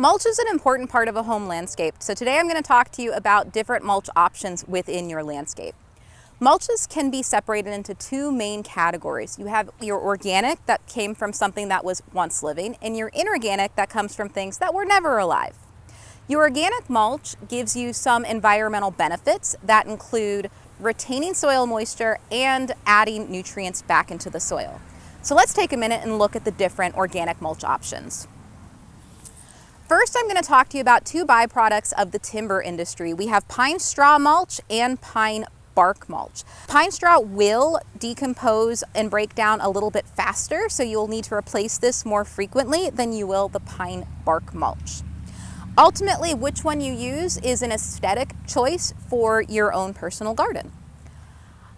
Mulch is an important part of a home landscape, so today I'm going to talk to you about different mulch options within your landscape. Mulches can be separated into two main categories. You have your organic that came from something that was once living, and your inorganic that comes from things that were never alive. Your organic mulch gives you some environmental benefits that include retaining soil moisture and adding nutrients back into the soil. So let's take a minute and look at the different organic mulch options. First, I'm going to talk to you about two byproducts of the timber industry. We have pine straw mulch and pine bark mulch. Pine straw will decompose and break down a little bit faster, so you'll need to replace this more frequently than you will the pine bark mulch. Ultimately, which one you use is an aesthetic choice for your own personal garden.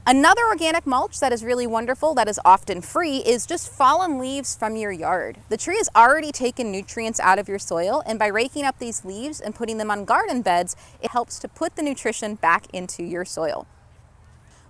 Another organic mulch that is really wonderful, that is often free, is just fallen leaves from your yard. The tree has already taken nutrients out of your soil, and by raking up these leaves and putting them on garden beds, it helps to put the nutrition back into your soil.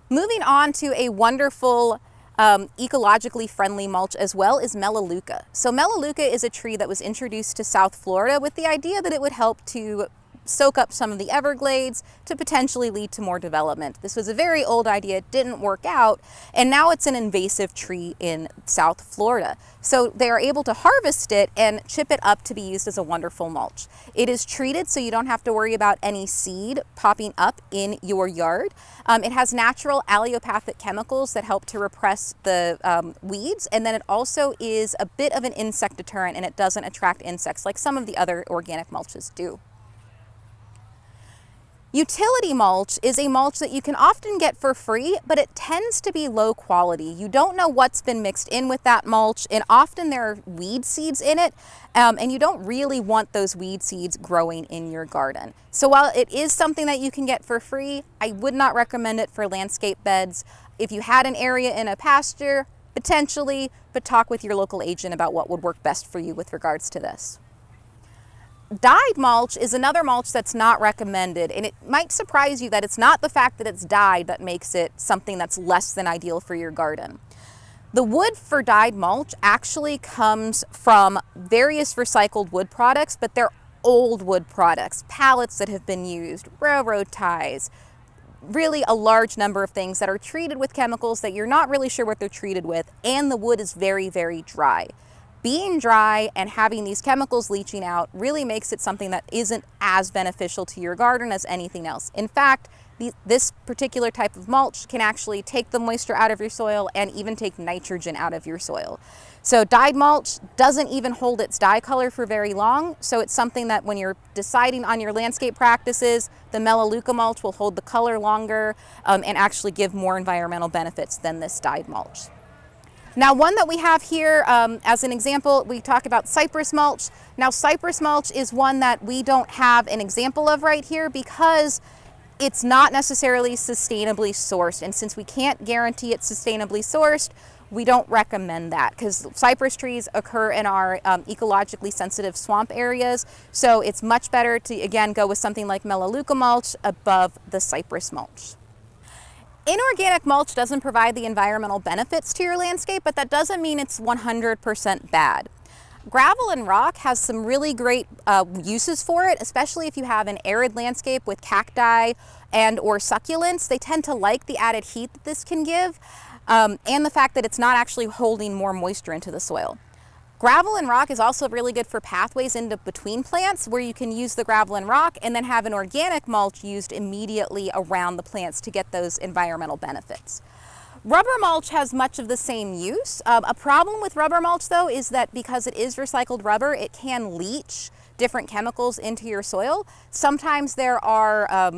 Moving on to a wonderful ecologically friendly mulch as well is Melaleuca. So Melaleuca is a tree that was introduced to South Florida with the idea that it would help to soak up some of the Everglades to potentially lead to more development. This was a very old idea, it didn't work out, and now it's an invasive tree in South Florida. So they are able to harvest it and chip it up to be used as a wonderful mulch. It is treated so you don't have to worry about any seed popping up in your yard. It has natural allelopathic chemicals that help to repress the weeds, and then it also is a bit of an insect deterrent, and it doesn't attract insects like some of the other organic mulches do. Utility mulch is a mulch that you can often get for free, but it tends to be low quality. You don't know what's been mixed in with that mulch, and often there are weed seeds in it, and you don't really want those weed seeds growing in your garden. So while it is something that you can get for free, I would not recommend it for landscape beds. If you had an area in a pasture, potentially, but talk with your local agent about what would work best for you with regards to this. Dyed mulch is another mulch that's not recommended, and it might surprise you that it's not the fact that it's dyed that makes it something that's less than ideal for your garden. The wood for dyed mulch actually comes from various recycled wood products, but they're old wood products, pallets that have been used, railroad ties, really a large number of things that are treated with chemicals that you're not really sure what they're treated with, and the wood is very, very dry. Being dry and having these chemicals leaching out really makes it something that isn't as beneficial to your garden as anything else. In fact, this particular type of mulch can actually take the moisture out of your soil and even take nitrogen out of your soil. So dyed mulch doesn't even hold its dye color for very long, so it's something that when you're deciding on your landscape practices, the Melaleuca mulch will hold the color longer and actually give more environmental benefits than this dyed mulch. Now, one that we have here as an example, we talk about Cypress mulch. Now, Cypress mulch is one that we don't have an example of right here because it's not necessarily sustainably sourced. And since we can't guarantee it's sustainably sourced, we don't recommend that because cypress trees occur in our ecologically sensitive swamp areas. So it's much better to, again, go with something like Melaleuca mulch above the Cypress mulch. Inorganic mulch doesn't provide the environmental benefits to your landscape, but that doesn't mean it's 100% bad. Gravel and rock has some really great uses for it, especially if you have an arid landscape with cacti and or succulents. They tend to like the added heat that this can give and the fact that it's not actually holding more moisture into the soil. Gravel and rock is also really good for pathways into between plants where you can use the gravel and rock and then have an organic mulch used immediately around the plants to get those environmental benefits. Rubber mulch has much of the same use. A problem with rubber mulch though is that because it is recycled rubber, it can leach different chemicals into your soil. Sometimes there are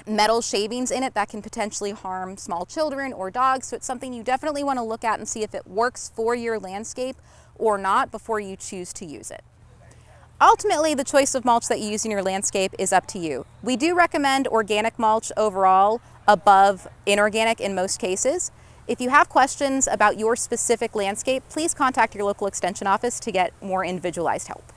metal shavings in it that can potentially harm small children or dogs, so it's something you definitely want to look at and see if it works for your landscape or not before you choose to use it. Ultimately, the choice of mulch that you use in your landscape is up to you. We do recommend organic mulch overall above inorganic in most cases. If you have questions about your specific landscape, please contact your local extension office to get more individualized help.